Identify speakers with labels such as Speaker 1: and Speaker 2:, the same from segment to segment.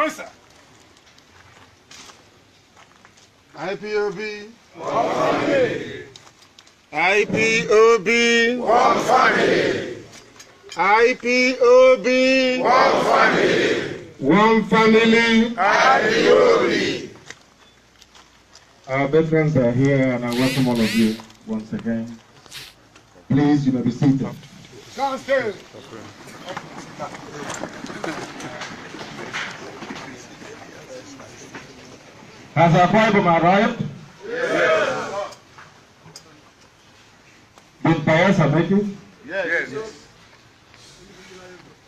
Speaker 1: Answer.
Speaker 2: IPOB.
Speaker 3: One family.
Speaker 2: IPOB.
Speaker 3: One family.
Speaker 2: IPOB.
Speaker 3: One family.
Speaker 2: One family.
Speaker 3: IPOB.
Speaker 2: Our veterans are here and I welcome all of you once again. Please, you may be seated.
Speaker 1: Downstairs.
Speaker 2: Has our Bible arrived?
Speaker 3: Yes.
Speaker 2: Did Bayelsa make it?
Speaker 3: Yes.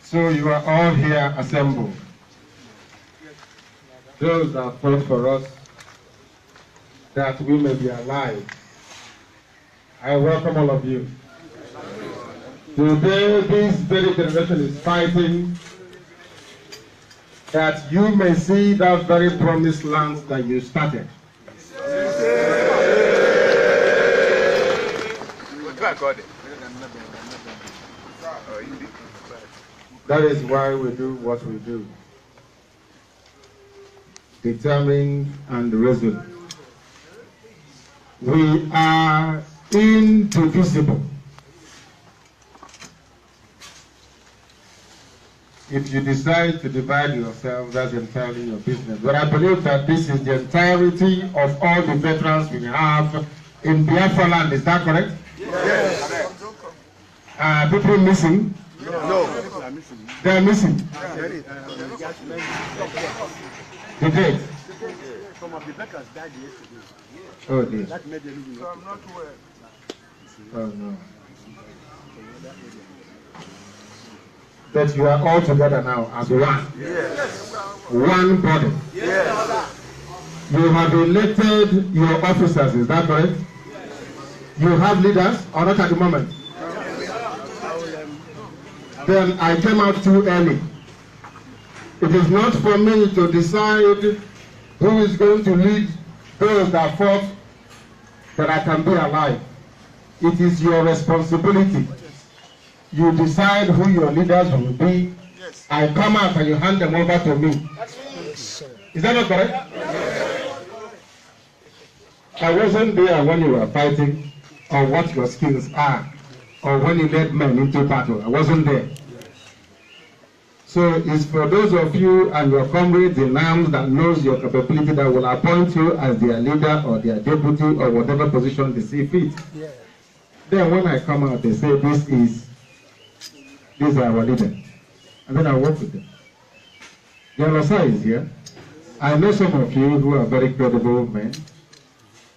Speaker 2: So you are all here assembled. Those that fought for us, that we may be alive. I welcome all of you. Today, this very generation is fighting that you may see that very promised land that you started. That is why we do what we do. Determined and resolute. We are indivisible. If you decide to divide yourself, that's entirely your business. But I believe that this is the entirety of all the veterans we have in Biafra land. Is that correct?
Speaker 3: Yes.
Speaker 2: Are people missing?
Speaker 3: No.
Speaker 2: They are missing. The date?
Speaker 1: Some of the veterans died yesterday.
Speaker 2: Oh, dear.
Speaker 1: That made them even. So I'm not well.
Speaker 2: Oh, no. That you are all together now as one.
Speaker 3: Yes.
Speaker 2: One body.
Speaker 3: Yes.
Speaker 2: You have elected your officers, is that correct? You have leaders, or not at the moment? Then I came out too early. It is not for me to decide who is going to lead those that fought that I can be alive. It is your responsibility. You decide who your leaders will be.
Speaker 1: Yes.
Speaker 2: I come out and you hand them over to me. Is that not correct? I wasn't there when you were fighting, or what your skills are, or when you led men into battle. I wasn't there. So it's for those of you and your comrades in arms that knows your capability that will appoint you as their leader or their deputy or whatever position they see fit. Yeah. Then when I come out, they say, these are our leaders. And then I work with them. Yalosa is here. I know some of you who are very credible men.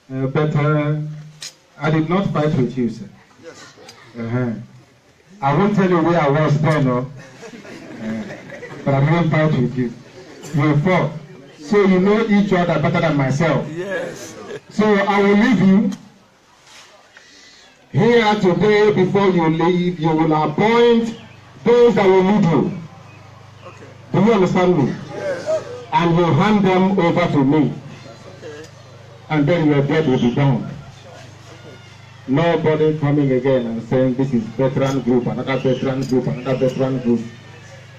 Speaker 2: But I did not fight with you, sir.
Speaker 1: Yes.
Speaker 2: I won't tell you where I was then, no. But I didn't fight with you. You fought. So you know each other better than myself.
Speaker 3: Yes.
Speaker 2: So I will leave you. Here today, before you leave, you will appoint those that will lead you.
Speaker 1: Okay.
Speaker 2: Do you understand me?
Speaker 1: Yes.
Speaker 2: And you hand them over to me.
Speaker 1: Okay.
Speaker 2: And then your debt will be done. Nobody coming again and saying this is veteran group, another veteran group, another veteran group.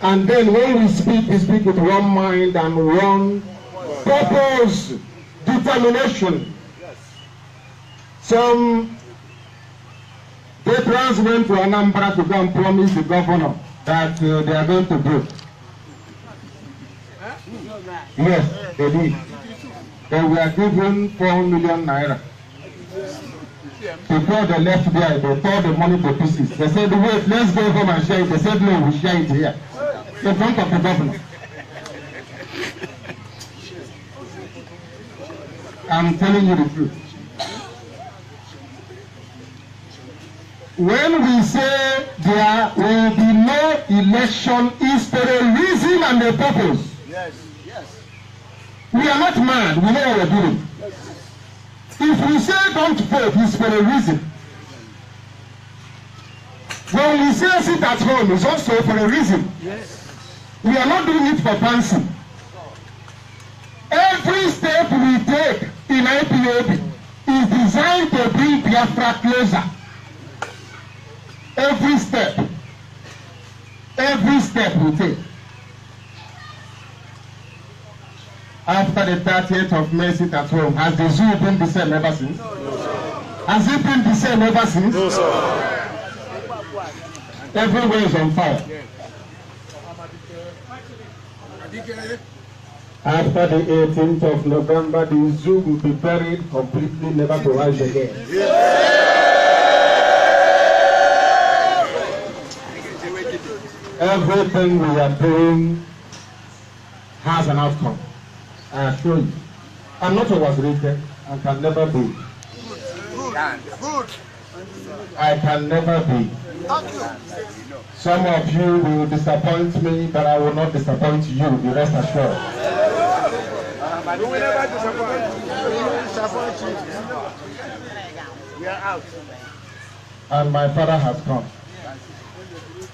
Speaker 2: And then when we speak with one mind and one purpose, determination. Some veterans went to Anambra to go and promise the governor that they are going to do. Yes, they did. They were given 4 million naira. Before they left there, they tore the money to pieces. They said, wait, let's go home and share it. They said, no, we share it here. In front of the governor. I'm telling you the truth. When we say there will be no election, it's for a reason and a purpose.
Speaker 1: Yes. Yes.
Speaker 2: We are not mad. We know what we're doing. If we say don't vote, it's for a reason. When we say sit at home, it's also for a reason.
Speaker 1: Yes.
Speaker 2: We are not doing it for fancy. Every step we take in IPOB is designed to bring Biafra closer. Every step we take. after the 30th of May sit at home, has the zoo been the same ever since? Has it been the same ever since?
Speaker 3: No, sir.
Speaker 2: Everywhere is on fire. After the 18th of November, the zoo will be buried completely, never to rise again. Everything we are doing has an outcome. I assure you. I'm not overrated and can never be.
Speaker 1: Good.
Speaker 2: I can never be. Some of you will disappoint me, but I will not disappoint you, be rest assured.
Speaker 1: We will never disappoint. We will disappoint you. We are out.
Speaker 2: And my Father has come.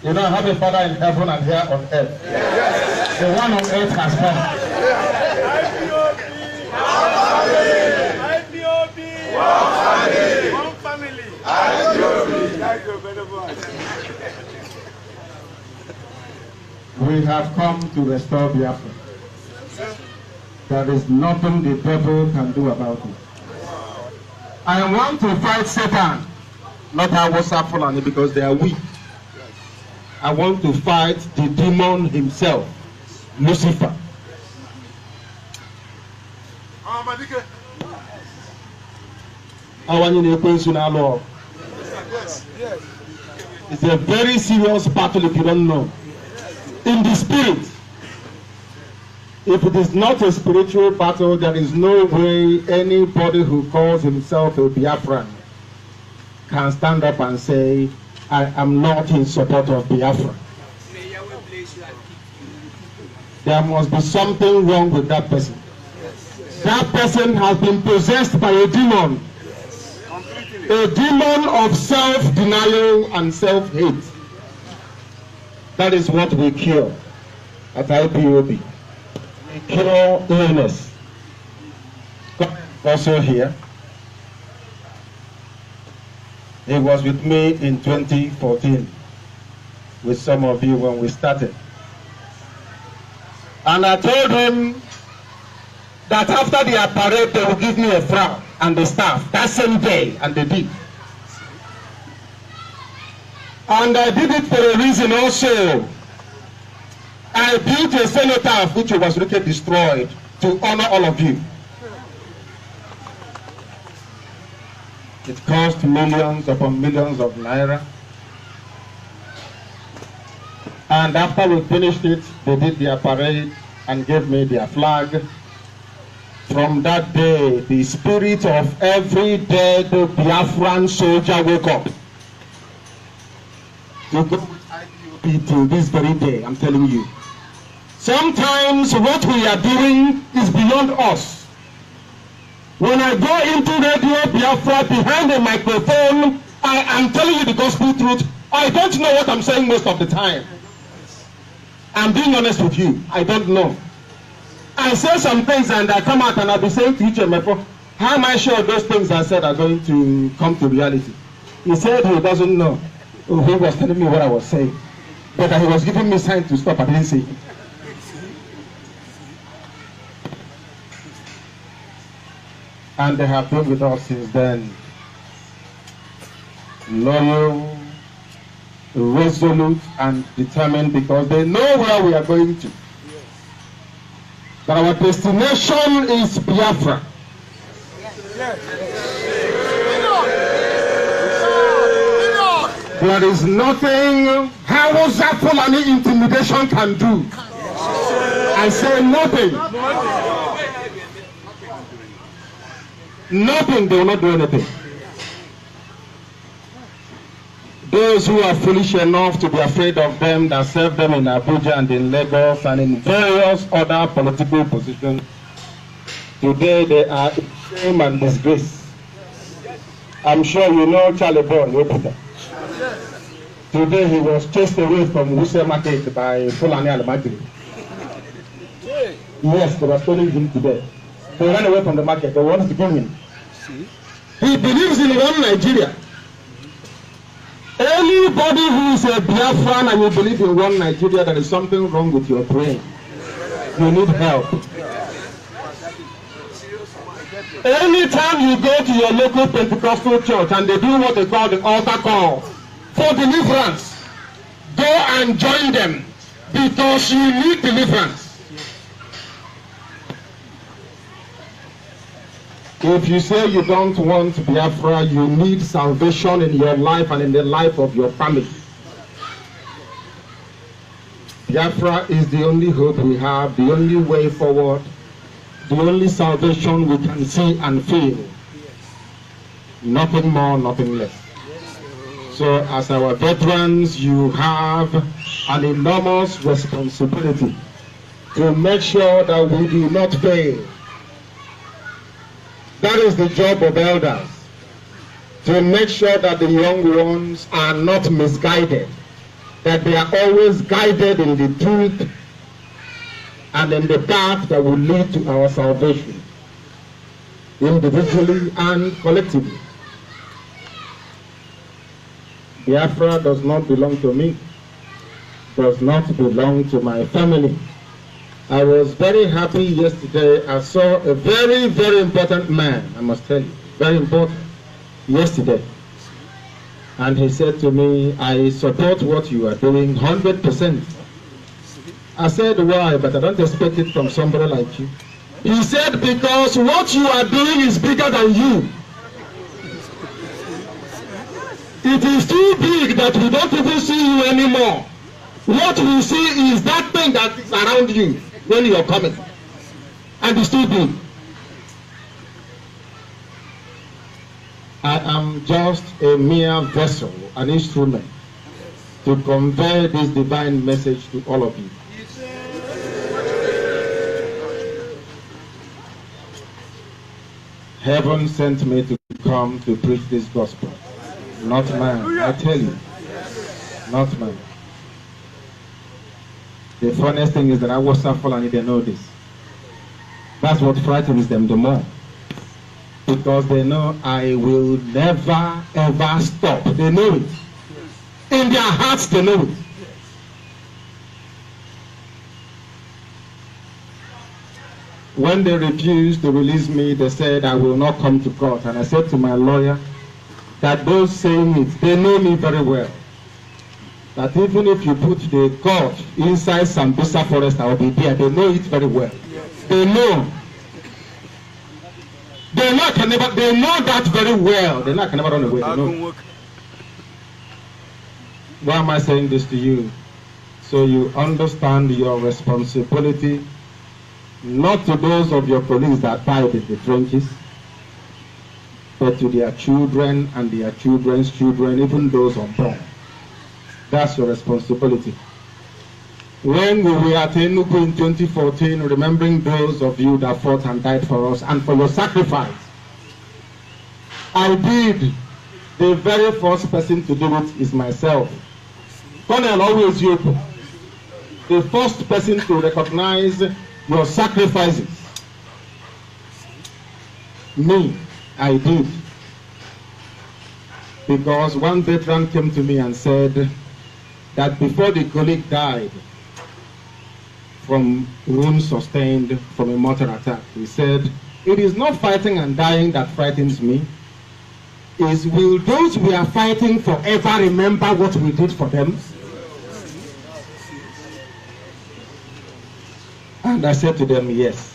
Speaker 2: You know, I have a Father in heaven and here on earth. Yes. The one on earth has come.
Speaker 1: One family.
Speaker 2: We have come to restore Biafra. There is nothing the devil can do about it. I want to fight Satan, not Hausa Fulani, because they are weak. I want to fight the demon himself, Lucifer. It's a very serious battle if you don't know. In the spirit, if it is not a spiritual battle, there is no way anybody who calls himself a Biafran can stand up and say, I am not in support of Biafra. There must be something wrong with that person. That person has been possessed by a demon. A demon of self-denial and self-hate. That is what we cure at IPOB. We cure illness. God is also here. He was with me in 2014 with some of you when we started. And I told him that after the parade they will give me a frown and the staff that same day, and they did. And I did it for a reason also. I built a cenotaph which was really destroyed to honor all of you. It cost millions upon millions of naira. And after we finished it, they did their parade and gave me their flag. From that day, the spirit of every dead Biafran soldier woke up. To go with IPOB till this very day, I'm telling you. Sometimes what we are doing is beyond us. When I go into Radio Biafra behind a microphone, I am telling you the gospel truth. I don't know what I'm saying most of the time. I'm being honest with you. I don't know. I say some things and I come out and I'll be saying to each of my friends, how am I sure those things I said are going to come to reality? He said he doesn't know. Oh, he was telling me what I was saying. But he was giving me sign to stop. I didn't see it. And they have been with us since then. Loyal, resolute, and determined because they know where we are going to. That our destination is Biafra. There is nothing Hausa Fulani intimidation can do. I say nothing. Nothing, they will not do anything. Those who are foolish enough to be afraid of them that serve them in Abuja and in Lagos and in various other political positions, today they are in shame and disgrace. I'm sure you know Charlie Boy, Oputa. Today he was chased away from Wuse Market by Fulani Al-Majri. Yes, they were stoning him today. They ran away from the market. They wanted to kill him. He believes in one Nigeria. Anybody who is a Biafran and you believe in one Nigeria, there is something wrong with your brain. You need help. Anytime you go to your local Pentecostal church and they do what they call the altar call for deliverance, go and join them because you need deliverance. If you say you don't want Biafra, you need salvation in your life and in the life of your family. Biafra is the only hope we have, the only way forward, the only salvation we can see and feel. Nothing more, nothing less. So as our veterans, you have an enormous responsibility to make sure that we do not fail. That is the job of elders, to make sure that the young ones are not misguided, that they are always guided in the truth and in the path that will lead to our salvation, individually and collectively. Biafra does not belong to me, does not belong to my family. I was very happy yesterday. I saw a very, very important man, I must tell you, very important, yesterday. And he said to me, I support what you are doing 100%. I said, why? But I don't expect it from somebody like you. He said, because what you are doing is bigger than you. It is too big that we don't even see you anymore. What we see is that thing that is around you when you are coming, and it's too big. I am just a mere vessel, an instrument to convey this divine message to all of you. Heaven sent me to come to preach this gospel, not man. I tell you, not man. The funniest thing is that I was suffering and they know this. That's what frightens them the more. Because they know I will never ever stop. They know it. In their hearts they know it. When they refused to release me, they said I will not come to court. And I said to my lawyer that those saying it, they know me very well. That even if you put the court inside Sambisa forest, I will be there. They know it very well. They know. They know that very well. They know I can never run away. They know. Why am I saying this to you? So you understand your responsibility, not to those of your colleagues that died in the trenches, but to their children and their children's children, even those unborn. That's your responsibility. When we were at Enugu in 2014, remembering those of you that fought and died for us and for your sacrifice, I did. The very first person to do it is myself. Colonel always you. The first person to recognize your sacrifices. Me, I did. Because one veteran came to me and said that before the colleague died from wounds sustained from a mortar attack, he said, it is not fighting and dying that frightens me. Is will those we are fighting forever remember what we did for them? And I said to them, yes.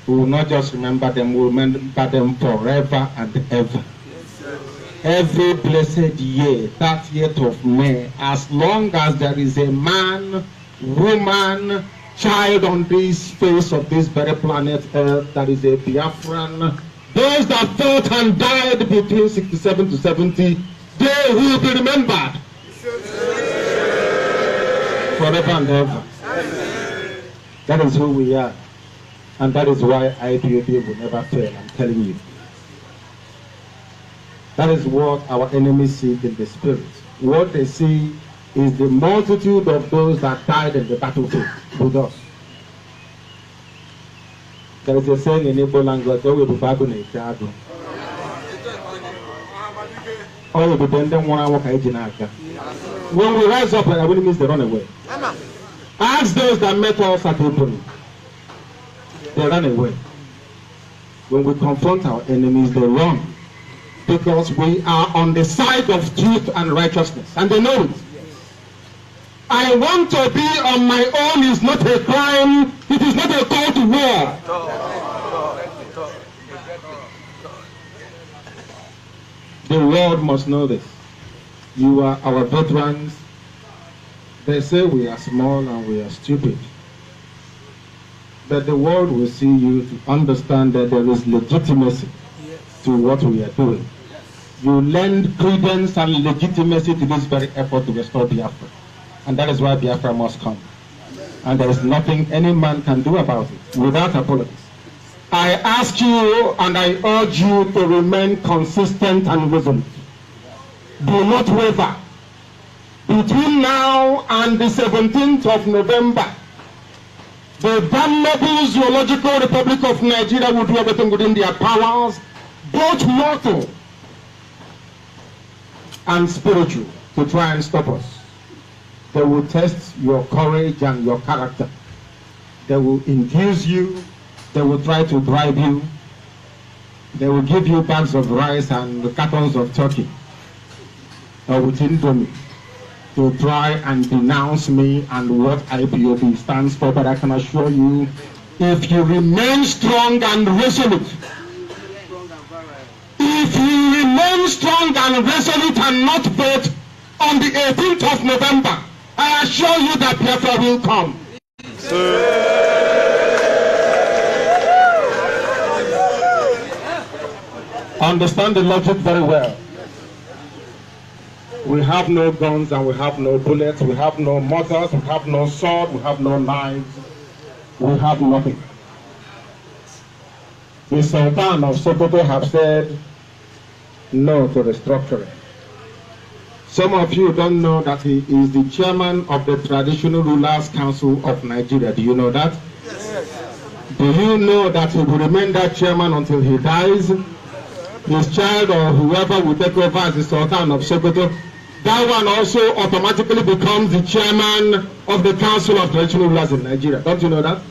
Speaker 2: We will not just remember them, we will remember them forever and ever. Every blessed year, 30th of May, as long as there is a man, woman, child on this face of this very planet Earth that is a Biafran, those that fought and died between 67 to 70, they will be remembered forever and ever. That is who we are. And that is why IPOB will never fail, I'm telling you. That is what our enemies seek in the spirit. What they see is the multitude of those that died in the battlefield with us. There is a saying in Igbo language, when we rise up, our enemies they run away. Ask those that met us at April. They ran away. When we confront our enemies, they run. Because we are on the side of truth and righteousness. And they know it. I want to be on my own is not a crime. It is not a call to war. The world must know this. You are our veterans. They say we are small and we are stupid. But the world will see you to understand that there is legitimacy to what we are doing. You lend credence and legitimacy to this very effort to restore Biafra. And that is why Biafra must come. And there is nothing any man can do about it without apologies. I ask you and I urge you to remain consistent and resolute. Do not waver. Between now and the 17th of November, the damnable Zoological Republic of Nigeria will do everything within their powers, both mortal and spiritual, to try and stop us. They will test your courage and your character. They will induce you. They will try to bribe you. They will give you bags of rice and cartons of turkey or with Indomie to try and denounce me and what IPOB stands for. But I can assure you, if you remain strong and resolute, if you remain strong and resolute and not vote on the 18th of November, I assure you that Biafra will come. Understand the logic very well. We have no guns and we have no bullets, we have no mortars, we have no sword, we have no knives, we have nothing. The Sultan of Sokoto have said no to restructuring. Some of you don't know that he is the chairman of the Traditional Rulers Council of Nigeria. Do you know that? Yes. Do you know that he will remain that chairman until he dies? His child or whoever will take over as the Sultan of Sokoto, that one also automatically becomes the chairman of the Council of Traditional Rulers in Nigeria. Don't you know that?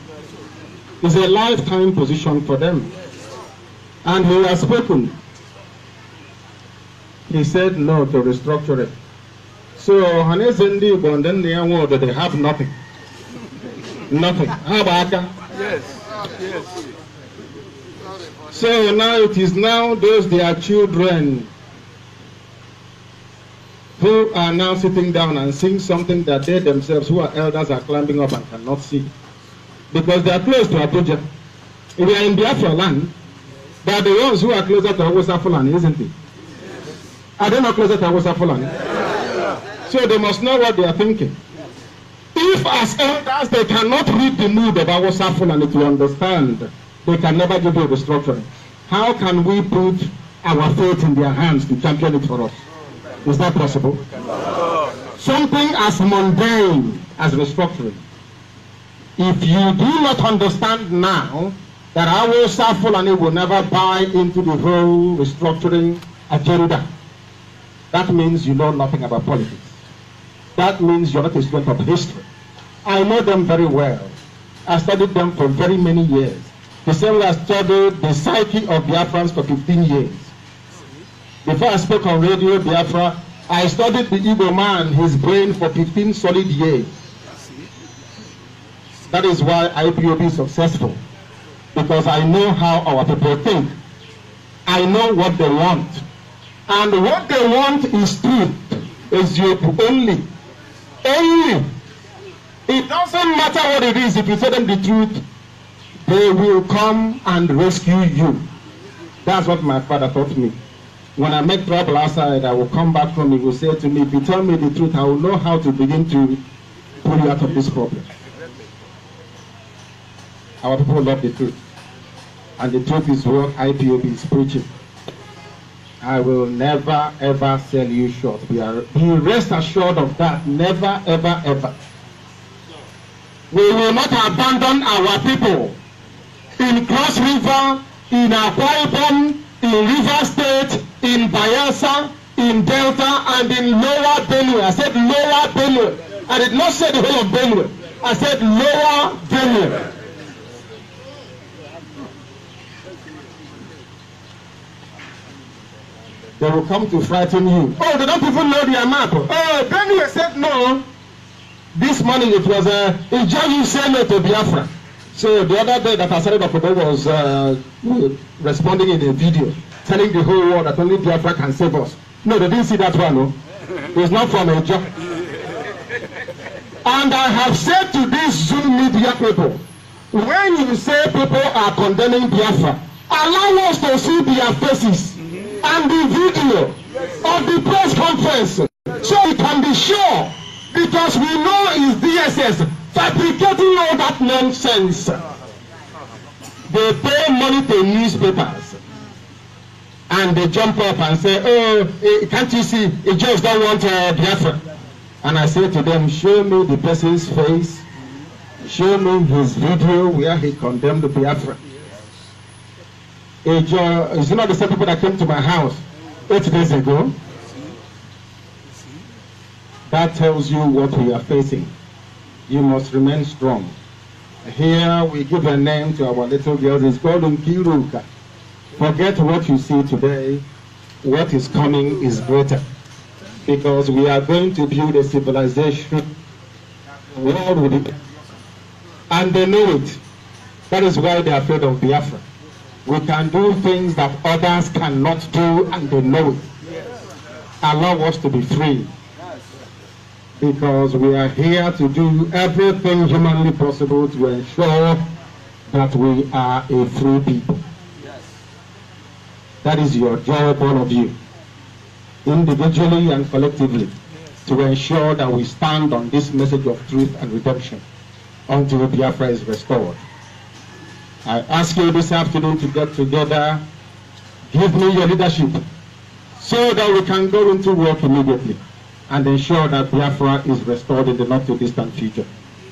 Speaker 2: It's a lifetime position for them. And he has spoken. He said no to restructuring. So, they have nothing. Nothing. How about that?
Speaker 3: Yes. Yes.
Speaker 2: So now it is now those their children who are now sitting down and seeing something that they themselves, who are elders, are climbing up and cannot see. Because they are close to Abuja. If they are in Biafra land, they are the ones who are closer to Hausa Fulani, isn't it? Are they not closer to Hausa Fulani? So they must know what they are thinking. If as elders they cannot read the mood of Hausa Fulani to understand, they can never give you restructuring. How can we put our faith in their hands to champion it for us? Is that possible? Something as mundane as restructuring. If you do not understand now that Hausa Fulani will never buy into the whole restructuring agenda, that means you know nothing about politics. That means you're not a student of history. I know them very well. I studied them for very many years. The same way I studied the psyche of Biafrans for 15 years. Before I spoke on radio Biafra, I studied the Igbo man, his brain, for 15 solid years. That is why IPOB is successful. Because I know how our people think. I know what they want. And what they want is truth. Is you only. Only. It doesn't matter what it is. If you tell them the truth, they will come and rescue you. That's what my father taught me. When I make trouble outside, I will come back home. He will say to me, if you tell me the truth, I will know how to begin to pull you out of this problem. Our people love the truth. And the truth is what IPOB is preaching. I will never ever sell you short. Be rest assured of that. Never ever ever. We will not abandon our people in Cross River, in Akwa Ibom, in River State, in Bayelsa, in Delta, and in Lower Benue. I said Lower Benue. I did not say the whole of Benue. I said Lower Benue. They will come to frighten you. Oh, they don't even know their map. Oh, Benue said no. This morning it was it's just you say no to Biafra. So the other day that I started up was responding in a video, telling the whole world that only Biafra can save us. No, they didn't see that one, no. It's not from a job. And I have said to these Zoom media people, when you say people are condemning Biafra, allow us to see their faces and the video of the press conference so we can be sure, because we know it's DSS fabricating all that nonsense. They pay money to newspapers and they jump up and say, oh, can't you see, it just don't want Biafra. And I say to them, show me the person's face, show me his video where he condemned the Biafra. It's not the same people that came to my house 8 days ago. That tells you what we are facing. You must remain strong. Here we give a name to our little girls. It's called Nkiruka. Forget what you see today. What is coming is greater. Because we are going to build a civilization. World with it. And they know it. That is why they are afraid of Biafra. We can do things that others cannot do, and they know it. Allow us to be free. Because we are here to do everything humanly possible to ensure that we are a free people. That is your job, all of you, individually and collectively, to ensure that we stand on this message of truth and redemption until Biafra is restored. I ask you this afternoon to get together, give me your leadership, so that we can go into work immediately and ensure that Biafra is restored in the not too distant future.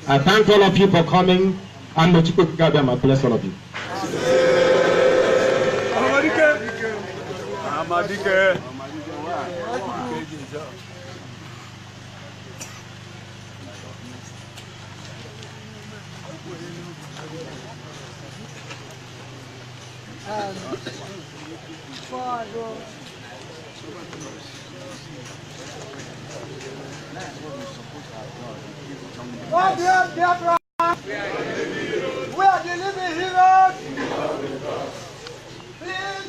Speaker 2: I thank all of you for coming, and may God bless all of you.
Speaker 1: Oh, dear Biafra, we are the living heroes. Please,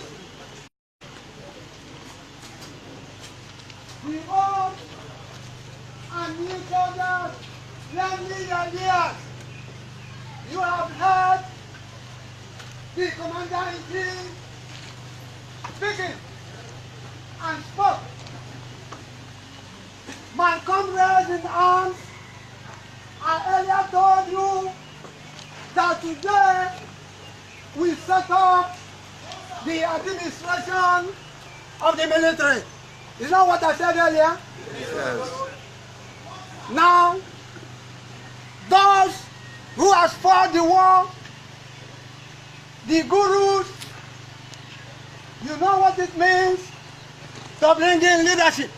Speaker 1: we own and new soldiers, lend me your ears. You have heard the Commander-in-Chief speaking and spoke. My comrades in arms, I earlier told you that today we set up the administration of the military. Is that what I said earlier? Yes. Now, those who have fought the war, the gurus, you know what it means to bring in leadership.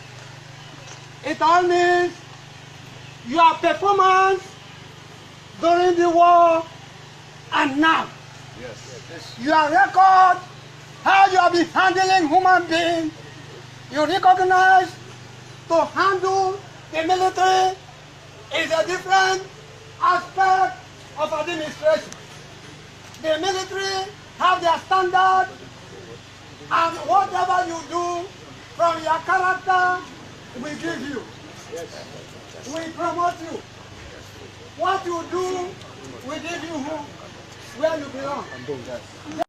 Speaker 1: It all means your performance during the war and now. Yes. Your record, how you have been handling human beings, you recognize to handle the military is a different aspect of administration. The military have their standard, and whatever you do from your character, we give you. We promote you. What you do, we give you where you belong.